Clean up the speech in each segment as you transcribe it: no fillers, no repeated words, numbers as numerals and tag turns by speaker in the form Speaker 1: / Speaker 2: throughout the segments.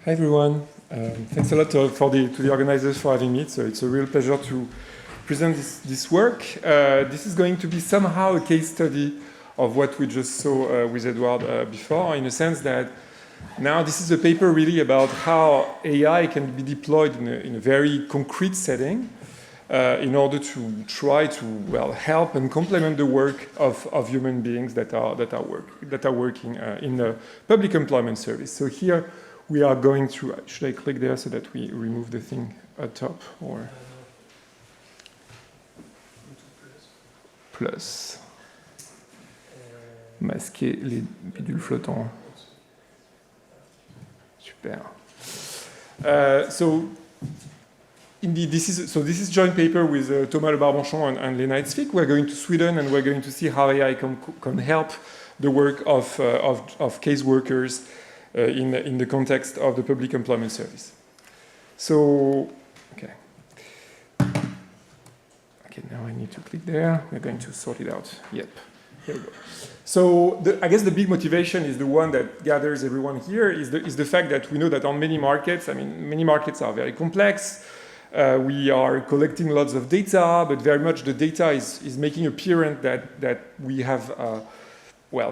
Speaker 1: Hi everyone. Thanks a lot to the organizers for having me. It's a real pleasure to present this work. This is going to be somehow a case study of what we just saw with Edward before, in a sense that now this is a paper really about how AI can be deployed in a very concrete setting in order to try to help and complement the work of human beings that are working in the public employment service. So here we are going to, should I click there so that we remove the thing at top, or plus masquer les bidules flottants. Super. So indeed, this is joint paper with Thomas Le Barbanchon and Lena Itzvik. We're going to Sweden and we're going to see how AI can help the work of case workers in the context of the public employment service. So, okay, now I need to click there. We're going to sort it out. Yep, here we go. So I guess the big motivation is the one that gathers everyone here is the fact that we know that on many markets, many markets are very complex. We are collecting lots of data, but very much the data is making apparent that we have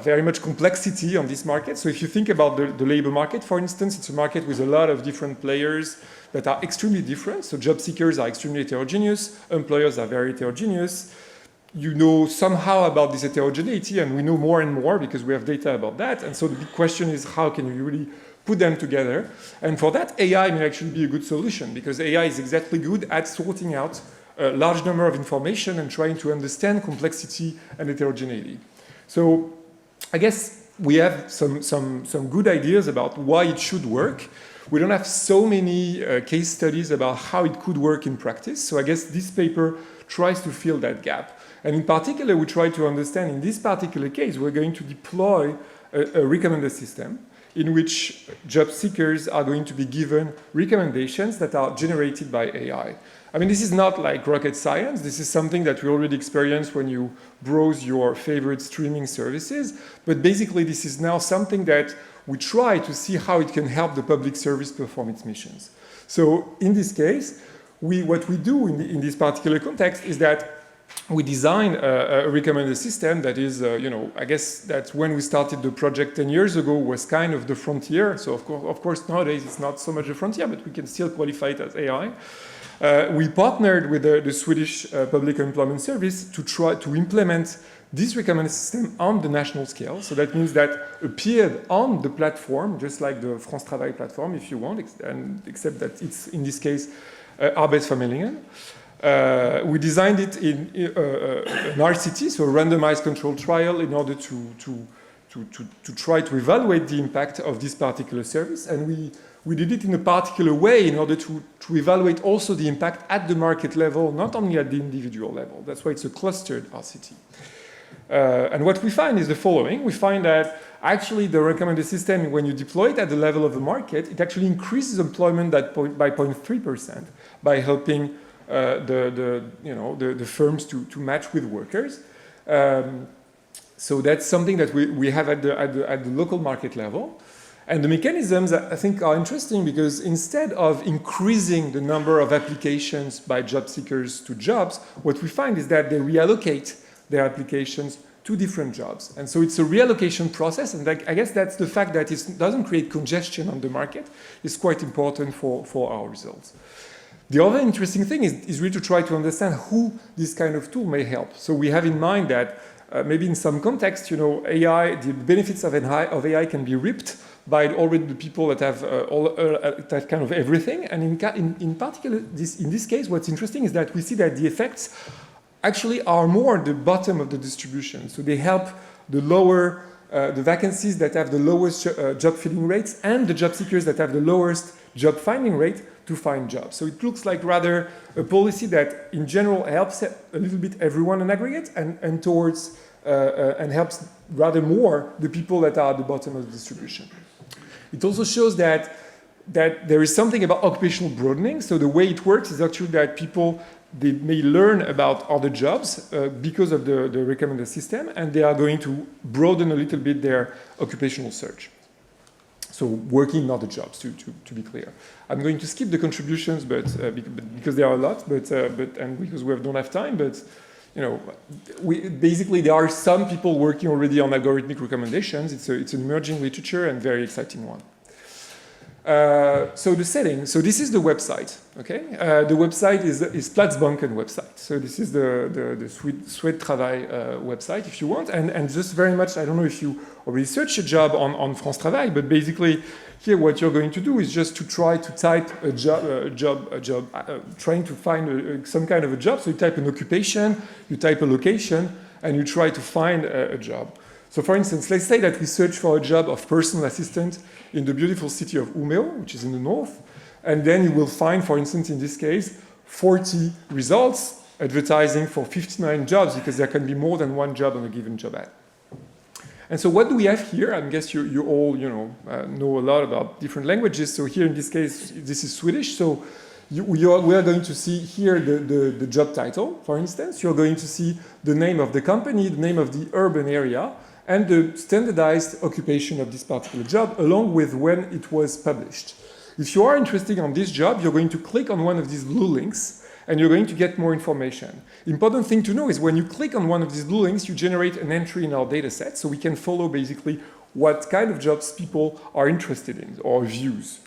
Speaker 1: very much complexity on this market. So if you think about the labor market, for instance, it's a market with a lot of different players that are extremely different. So job seekers are extremely heterogeneous, employers are very heterogeneous. You know somehow about this heterogeneity, and we know more and more because we have data about that. And so the big question is, how can we really put them together? And for that, AI may actually be a good solution, because AI is exactly good at sorting out a large number of information and trying to understand complexity and heterogeneity. So I guess we have some good ideas about why it should work. We don't have so many case studies about how it could work in practice. So I guess this paper tries to fill that gap. And in particular, we try to understand, in this particular case, we're going to deploy a recommender system in which job seekers are going to be given recommendations that are generated by AI. This is not like rocket science. This is something that we already experience when you browse your favorite streaming services. But basically, this is now something that we try to see how it can help the public service perform its missions. So in this case, what we do in this particular context is that we design a recommender system that is, I guess that when we started the project 10 years ago was kind of the frontier. So of course nowadays it's not so much a frontier, but we can still qualify it as AI. We partnered with the Swedish Public Employment Service to try to implement this recommender system on the national scale. So that means that appeared on the platform, just like the France Travail platform, if you want, except that it's, in this case, Arbeidsförmedlingen. We designed it in an RCT, so a randomized controlled trial, in order to try to evaluate the impact of this particular service. And we did it in a particular way in order to evaluate also the impact at the market level, not only at the individual level. That's why it's a clustered RCT. And what we find is the following. We find that actually the recommender system, when you deploy it at the level of the market, it actually increases employment by 0.3% by helping the firms to match with workers. So that's something that we have at the local market level. And the mechanisms, I think, are interesting because instead of increasing the number of applications by job seekers to jobs, what we find is that they reallocate their applications to different jobs. And so it's a reallocation process, and I guess that's the fact that it doesn't create congestion on the market is quite important for our results. The other interesting thing is really to try to understand who this kind of tool may help. So we have in mind that maybe in some context, AI, the benefits of AI can be reaped by already the people that have that kind of everything. And in particular, in this case, what's interesting is that we see that the effects actually are more at the bottom of the distribution. So they help the vacancies that have the lowest job filling rates and the job seekers that have the lowest job finding rate to find jobs. So it looks like rather a policy that in general helps a little bit everyone in aggregate and towards and helps rather more the people that are at the bottom of the distribution. It also shows that there is something about occupational broadening. So the way it works is actually that people, they may learn about other jobs because of the recommender system, and they are going to broaden a little bit their occupational search. So working, not the jobs, to be clear. I'm going to skip the contributions, but because there are a lot, and because we don't have time, but basically there are some people working already on algorithmic recommendations. It's an emerging literature and very exciting one. So the setting, so this is the website, okay? The website is Platzbanken website. So this is the Suède Travail website, if you want, and just very much, I don't know if you already searched a job on France Travail, but basically here what you're going to do is just to try to type a job, trying to find some kind of a job. So you type an occupation, you type a location, and you try to find a job. So for instance, let's say that we search for a job of personal assistant in the beautiful city of Umeå, which is in the north, and then you will find, for instance, in this case, 40 results advertising for 59 jobs, because there can be more than one job on a given job ad. And so what do we have here? I guess you all know a lot about different languages. So here in this case, this is Swedish. So we are going to see here the job title, for instance. You're going to see the name of the company, the name of the urban area, and the standardized occupation of this particular job, along with when it was published. If you are interested in this job, you're going to click on one of these blue links, and you're going to get more information. Important thing to know is when you click on one of these blue links, you generate an entry in our data set, so we can follow basically what kind of jobs people are interested in, or views.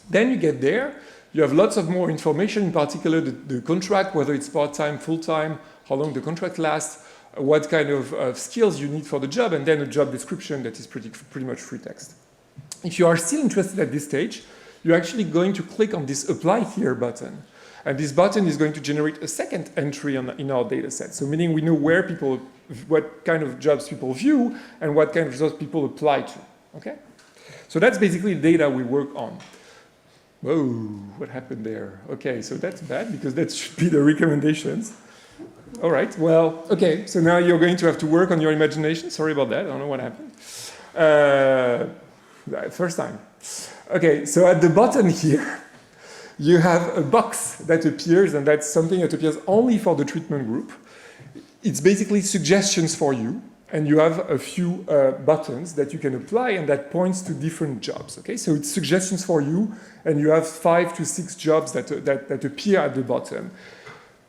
Speaker 1: Then you get there, you have lots of more information, in particular the contract, whether it's part-time, full-time, how long the contract lasts, what kind of skills you need for the job, and then a job description that is pretty much free text. If you are still interested at this stage, you're actually going to click on this Apply Here button. And this button is going to generate a second entry in our data set. So meaning we know what kind of jobs people view and what kind of jobs people apply to, okay? So that's basically the data we work on. Whoa, what happened there? Okay, so that's bad because that should be the recommendations. All right, well, okay, so now you're going to have to work on your imagination. Sorry about that, I don't know what happened. First time. Okay, so at the bottom here, you have a box that appears, and that's something that appears only for the treatment group. It's basically suggestions for you, and you have a few buttons that you can apply, and that points to different jobs, okay? So it's suggestions for you, and you have 5 to 6 jobs that appear at the bottom.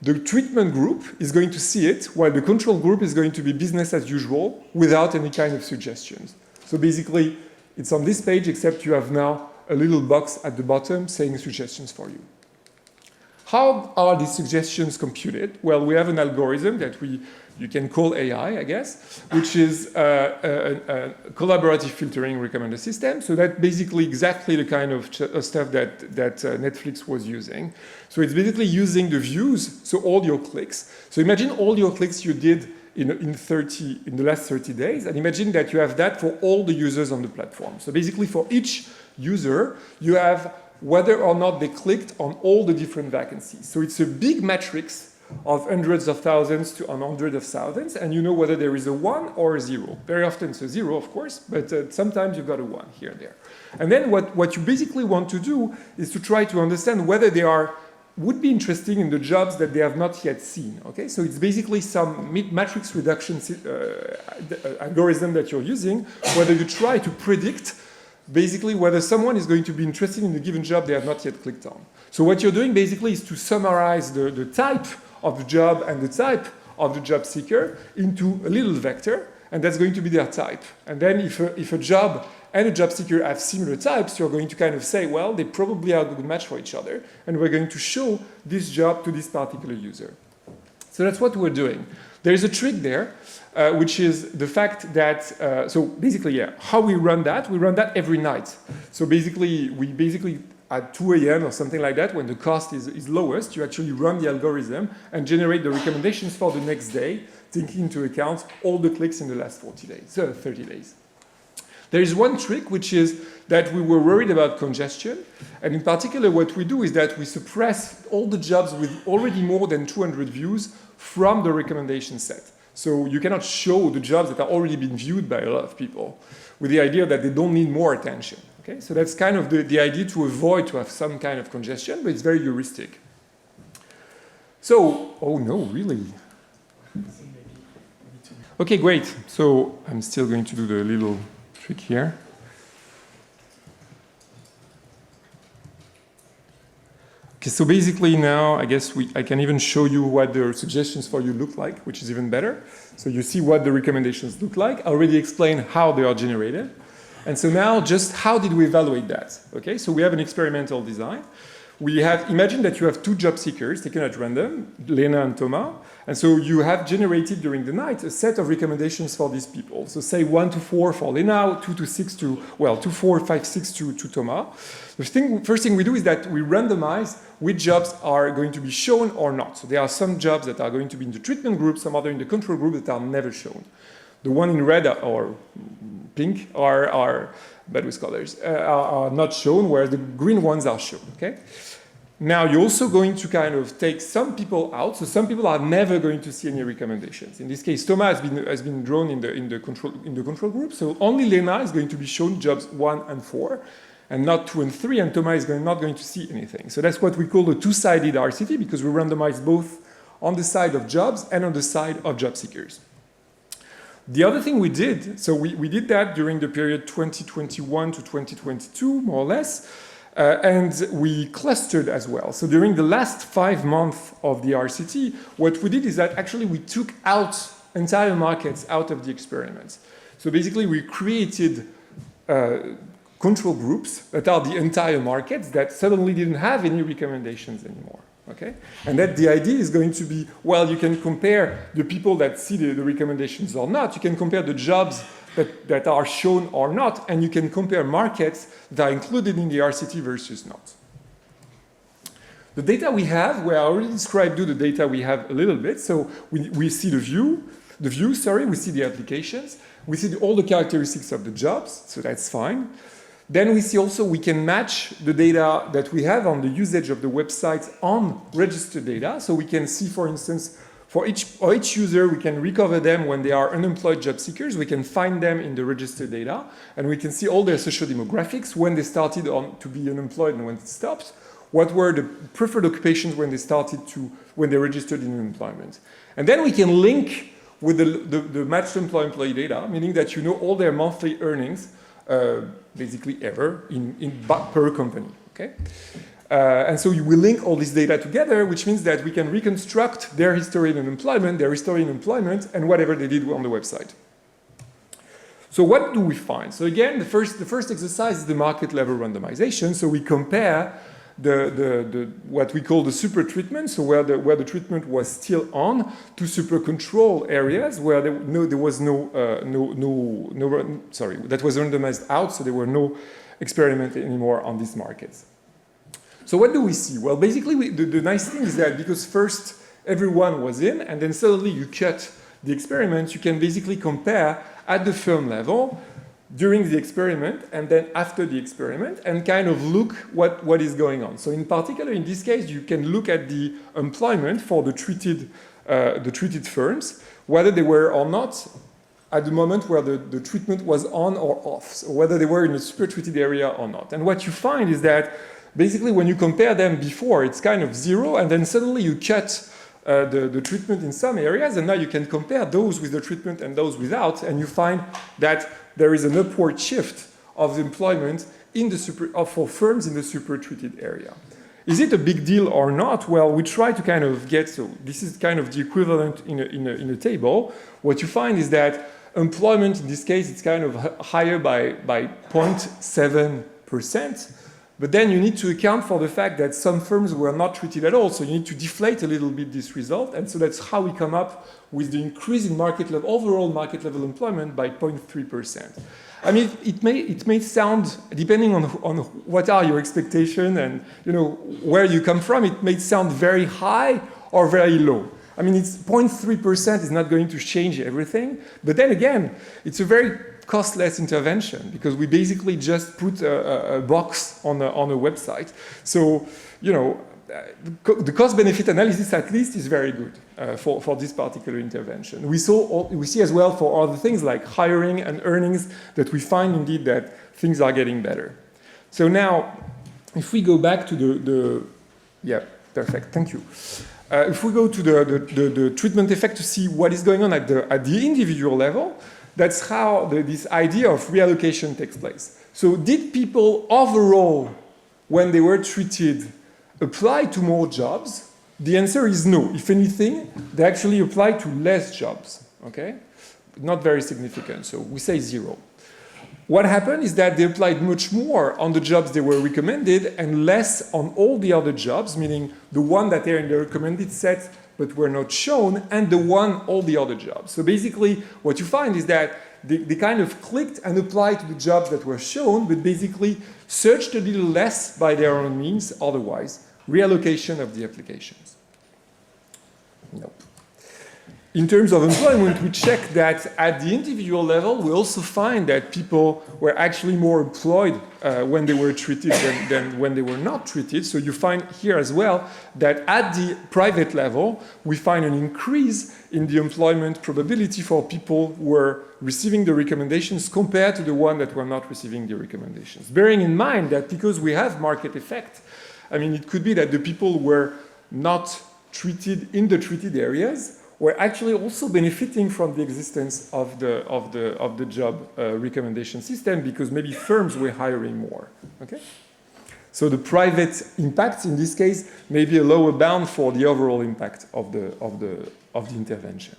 Speaker 1: The treatment group is going to see it, while the control group is going to be business as usual, without any kind of suggestions. So basically, it's on this page, except you have now a little box at the bottom saying suggestions for you. How are these suggestions computed? Well, we have an algorithm that you can call AI, I guess, which is a collaborative filtering recommender system. So that's basically exactly the kind of stuff that Netflix was using. So it's basically using the views, so all your clicks. So imagine all your clicks you did in the last 30 days, and imagine that you have that for all the users on the platform. So basically for each user, you have whether or not they clicked on all the different vacancies. So it's a big matrix of hundreds of thousands to hundreds of thousands, and you know whether there is a 1 or a 0. Very often it's a 0, of course, but sometimes you've got a 1 here and there. And then what you basically want to do is to try to understand whether they would be interesting in the jobs that they have not yet seen, okay? So it's basically some matrix reduction algorithm that you're using, whether you try to predict basically whether someone is going to be interested in a given job they have not yet clicked on. So what you're doing basically is to summarize the type of the job and the type of the job seeker into a little vector, and that's going to be their type. And then if a job and a job seeker have similar types, you're going to kind of say, well, they probably are a good match for each other, and we're going to show this job to this particular user. So that's what we're doing. There is a trick there, which is the fact that, so basically, yeah, how we run that every night. So basically, at 2 a.m. or something like that, when the cost is lowest, you actually run the algorithm and generate the recommendations for the next day, taking into account all the clicks in the last 30 days. There is one trick, which is that we were worried about congestion. And in particular, what we do is that we suppress all the jobs with already more than 200 views from the recommendation set. So you cannot show the jobs that are already been viewed by a lot of people with the idea that they don't need more attention. Okay? So that's kind of the idea to avoid to have some kind of congestion, but it's very heuristic. So, oh no, really? Okay, great. So I'm still going to do the little trick here. Okay, so basically now, I guess I can even show you what the suggestions for you look like, which is even better. So you see what the recommendations look like. I already explained how they are generated. And so now just how did we evaluate that? Okay, so we have an experimental design. Imagine that you have two job seekers taken at random, Lena and Thomas. And so you have generated during the night a set of recommendations for these people. So say 1 to 4 for Lena, 2 to 6 to, well, 2, 4, 5, 6 to Thomas. The first thing we do is that we randomize which jobs are going to be shown or not. So there are some jobs that are going to be in the treatment group, some other in the control group that are never shown. The one in red or pink are bad with colors, are not shown, whereas the green ones are shown, okay? Now, you're also going to kind of take some people out, so some people are never going to see any recommendations. In this case, Thomas has been drawn in the control group, so only Lena is going to be shown jobs 1 and 4, and not 2 and 3, and Thomas is not going to see anything. So that's what we call a two-sided RCT, because we randomize both on the side of jobs and on the side of job seekers. The other thing we did, so we did that during the period 2021 to 2022, more or less, and we clustered as well. So during the last 5 months of the RCT, what we did is that actually we took out entire markets out of the experiment. So basically we created control groups that are the entire markets that suddenly didn't have any recommendations anymore. Okay? And that the idea is going to be, well, you can compare the people that see the recommendations or not. You can compare the jobs that are shown or not, and you can compare markets that are included in the RCT versus not. The data we have, where I already described you the data we have a little bit. So we see the view, we see the applications, we see all the characteristics of the jobs, so that's fine. Then we see also we can match the data that we have on the usage of the website on registered data. So we can see, for instance, for each user, we can recover them when they are unemployed job seekers. We can find them in the registered data, and we can see all their social demographics, when they started to be unemployed and when it stopped. What were the preferred occupations when they registered in unemployment. And then we can link with the matched employee data, meaning that you know all their monthly earnings, basically ever, per company, okay? And so we link all this data together, which means that we can reconstruct their history in employment, and whatever they did on the website. So what do we find? So again, the first exercise is the market level randomization. So we compare what we call the super treatment, so where the treatment was still on, to super control areas where that was randomized out, so there were no experiments anymore on these markets. So what do we see? Well, basically, the nice thing is that because first everyone was in, and then suddenly you cut the experiment, you can basically compare at the firm level during the experiment and then after the experiment and kind of look what is going on. So in particular, in this case, you can look at the employment for the treated firms, whether they were or not at the moment where the treatment was on or off, so whether they were in a super treated area or not. And what you find is that basically when you compare them before, it's kind of zero, and then suddenly you cut the treatment in some areas, and now you can compare those with the treatment and those without, and you find that there is an upward shift of the employment for firms in the super treated area. Is it a big deal or not? Well, we try to kind of so this is kind of the equivalent in a table. What you find is that employment in this case, it's kind of higher by 0.7%. But then you need to account for the fact that some firms were not treated at all, so you need to deflate a little bit this result, and so that's how we come up with the increase in overall market level employment by 0.3%. I mean, it may sound, depending on what are your expectations and where you come from, it may sound very high or very low. I mean, it's 0.3% is not going to change everything, but then again, it's a very costless intervention because we basically just put a box on a website. So, the cost-benefit analysis at least is very good for this particular intervention. We see as well for other things like hiring and earnings that we find indeed that things are getting better. So now, if we go back to yeah, perfect, thank you. If we go to the treatment effect to see what is going on at the individual level, that's how this idea of reallocation takes place. So did people overall, when they were treated, apply to more jobs? The answer is no. If anything, they actually apply to less jobs, okay? Not very significant, so we say 0. What happened is that they applied much more on the jobs they were recommended and less on all the other jobs, meaning the one that are in the recommended set but were not shown, and the one, all the other jobs. So basically, what you find is that they kind of clicked and applied to the jobs that were shown, but basically searched a little less by their own means, otherwise. Reallocation of the applications. Nope. In terms of employment, we check that at the individual level, we also find that people were actually more employed when they were treated than when they were not treated. So you find here as well that at the private level, we find an increase in the employment probability for people who were receiving the recommendations compared to the one that were not receiving the recommendations. Bearing in mind that because we have market effect, I mean, it could be that the people who were not treated in the treated areas were actually also benefiting from the existence of the job recommendation system because maybe firms were hiring more. Okay? So the private impact in this case may be a lower bound for the overall impact of the intervention.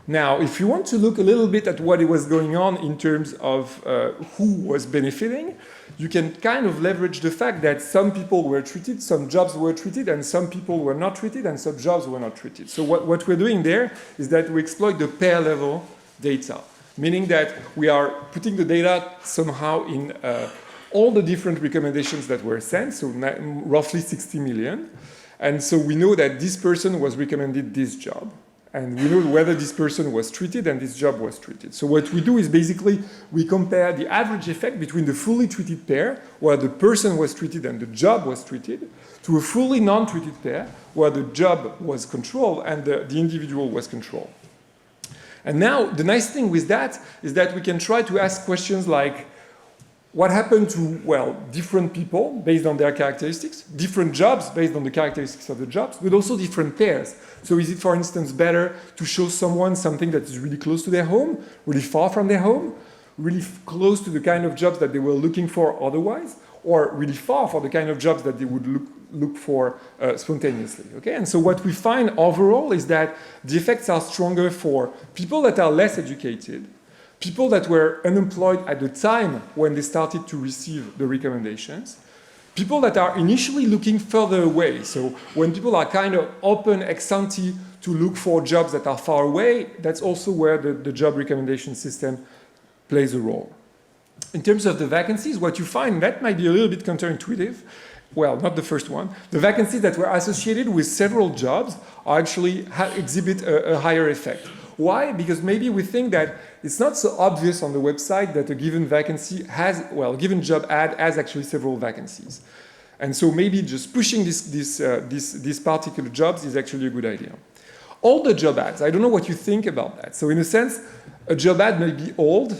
Speaker 1: Now, if you want to look a little bit at what was going on in terms of who was benefiting, you can kind of leverage the fact that some people were treated, some jobs were treated, and some people were not treated, and some jobs were not treated. So what we're doing there is that we exploit the pair level data, meaning that we are putting the data somehow in all the different recommendations that were sent, so roughly 60 million. And so we know that this person was recommended this job. And we know whether this person was treated and this job was treated. So what we do is basically we compare the average effect between the fully treated pair, where the person was treated and the job was treated, to a fully non-treated pair, where the job was controlled and the individual was controlled. And now the nice thing with that is that we can try to ask questions like, what happened to, well, different people based on their characteristics, different jobs based on the characteristics of the jobs, but also different pairs. So is it, for instance, better to show someone something that is really close to their home, really far from their home, really close to the kind of jobs that they were looking for otherwise, or really far for the kind of jobs that they would look for spontaneously, okay? And so what we find overall is that the effects are stronger for people that are less educated, people that were unemployed at the time when they started to receive the recommendations, people that are initially looking further away. So when people are kind of open ex ante to look for jobs that are far away, that's also where the job recommendation system plays a role. In terms of the vacancies, what you find, that might be a little bit counterintuitive. Well, not the first one. The vacancies that were associated with several jobs are actually exhibit a higher effect. Why? Because maybe we think that it's not so obvious on the website that a given vacancy has, well, a given job ad has actually several vacancies. And so maybe just pushing these particular jobs is actually a good idea. All the job ads, I don't know what you think about that. So in a sense, a job ad may be old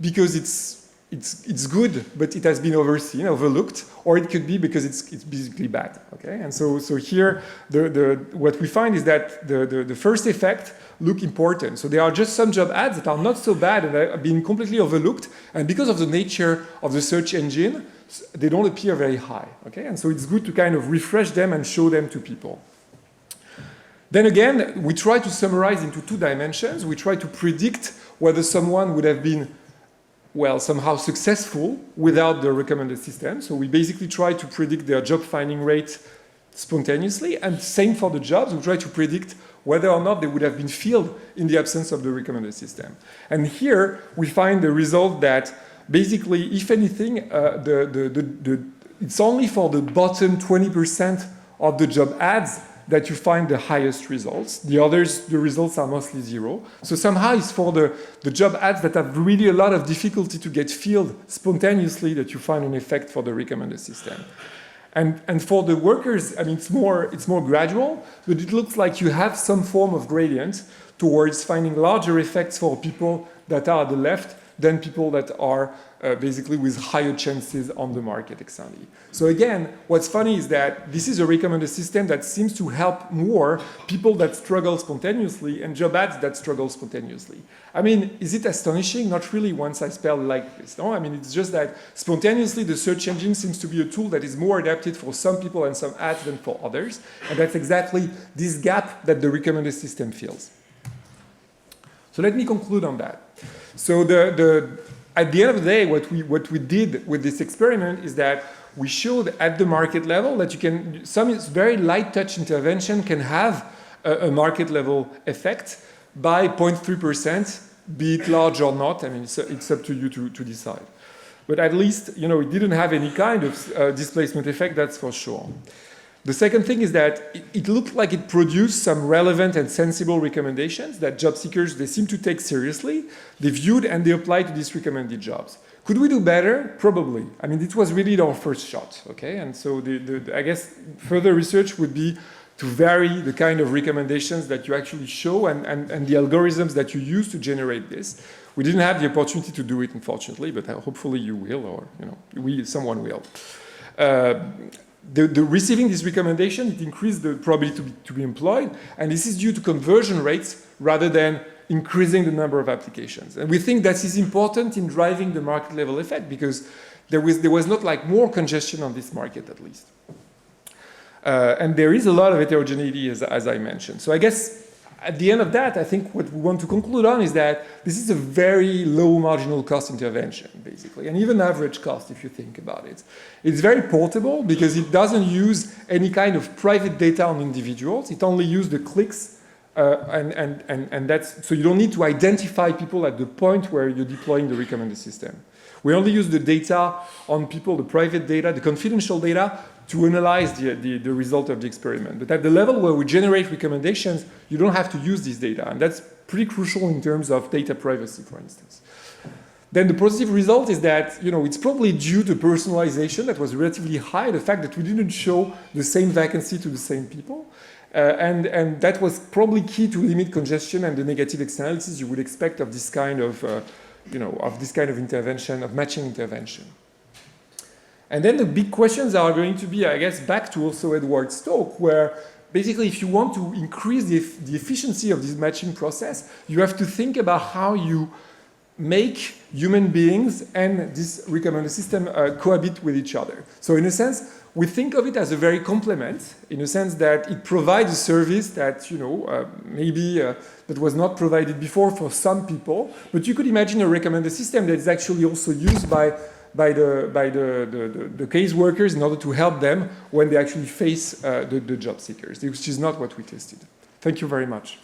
Speaker 1: because it's good, but it has been overseen, overlooked, or it could be because it's basically bad. Okay, and so here what we find is that the first effect look important. So there are just some job ads that are not so bad and are being completely overlooked, and because of the nature of the search engine, they don't appear very high. Okay, and so it's good to kind of refresh them and show them to people. Then again, we try to summarize into 2 dimensions. We try to predict whether someone would have been, well, somehow successful without the recommended system. So we basically try to predict their job finding rate spontaneously, and same for the jobs. We try to predict whether or not they would have been filled in the absence of the recommended system. And here we find the result that basically, if anything, it's only for the bottom 20% of the job ads that you find the highest results. The others, the results are mostly 0. So somehow it's for the job ads that have really a lot of difficulty to get filled spontaneously that you find an effect for the recommended system. And for the workers, I mean, it's more gradual, but it looks like you have some form of gradient towards finding larger effects for people that are at the left than people that are basically with higher chances on the market ex ante. So again, what's funny is that this is a recommended system that seems to help more people that struggle spontaneously and job ads that struggle spontaneously. I mean, is it astonishing? Not really once I spell like this, no? I mean, it's just that spontaneously the search engine seems to be a tool that is more adapted for some people and some ads than for others. And that's exactly this gap that the recommended system fills. So let me conclude on that. So at the end of the day, what we did with this experiment is that we showed at the market level that you can, some very light touch intervention can have a market level effect by 0.3%, be it large or not. I mean, it's up to you to decide. But at least, you know, it didn't have any kind of displacement effect, that's for sure. The second thing is that it looked like it produced some relevant and sensible recommendations that job seekers, they seem to take seriously. They viewed and they applied to these recommended jobs. Could we do better? Probably. I mean, it was really our first shot, okay? And so I guess further research would be to vary the kind of recommendations that you actually show and the algorithms that you use to generate this. We didn't have the opportunity to do it, unfortunately, but hopefully you will, or you know, someone will. The receiving this recommendation, it increased the probability to be employed, and this is due to conversion rates rather than increasing the number of applications. And we think that is important in driving the market level effect because there was not like more congestion on this market at least. And there is a lot of heterogeneity as I mentioned. So I guess at the end of that, I think what we want to conclude on is that this is a very low marginal cost intervention, basically, and even average cost if you think about it. It's very portable because it doesn't use any kind of private data on individuals. It only uses the clicks, and that's, so you don't need to identify people at the point where you're deploying the recommended system. We only use the data on people, the private data, the confidential data, to analyze the result of the experiment. But at the level where we generate recommendations, you don't have to use this data. And that's pretty crucial in terms of data privacy, for instance. Then the positive result is that, you know, it's probably due to personalization that was relatively high, the fact that we didn't show the same vacancy to the same people. And that was probably key to limit congestion and the negative externalities you would expect of this kind of, intervention, of matching intervention. And then the big questions are going to be, I guess, back to also Edward Stoke, where basically if you want to increase the efficiency of this matching process, you have to think about how you make human beings and this recommended system cohabit with each other. So in a sense, we think of it as a very complement, in a sense that it provides a service that, you know, maybe that was not provided before for some people, but you could imagine a recommended system that is actually also used by the case workers in order to help them when they actually face the job seekers, which is not what we tested. Thank you very much.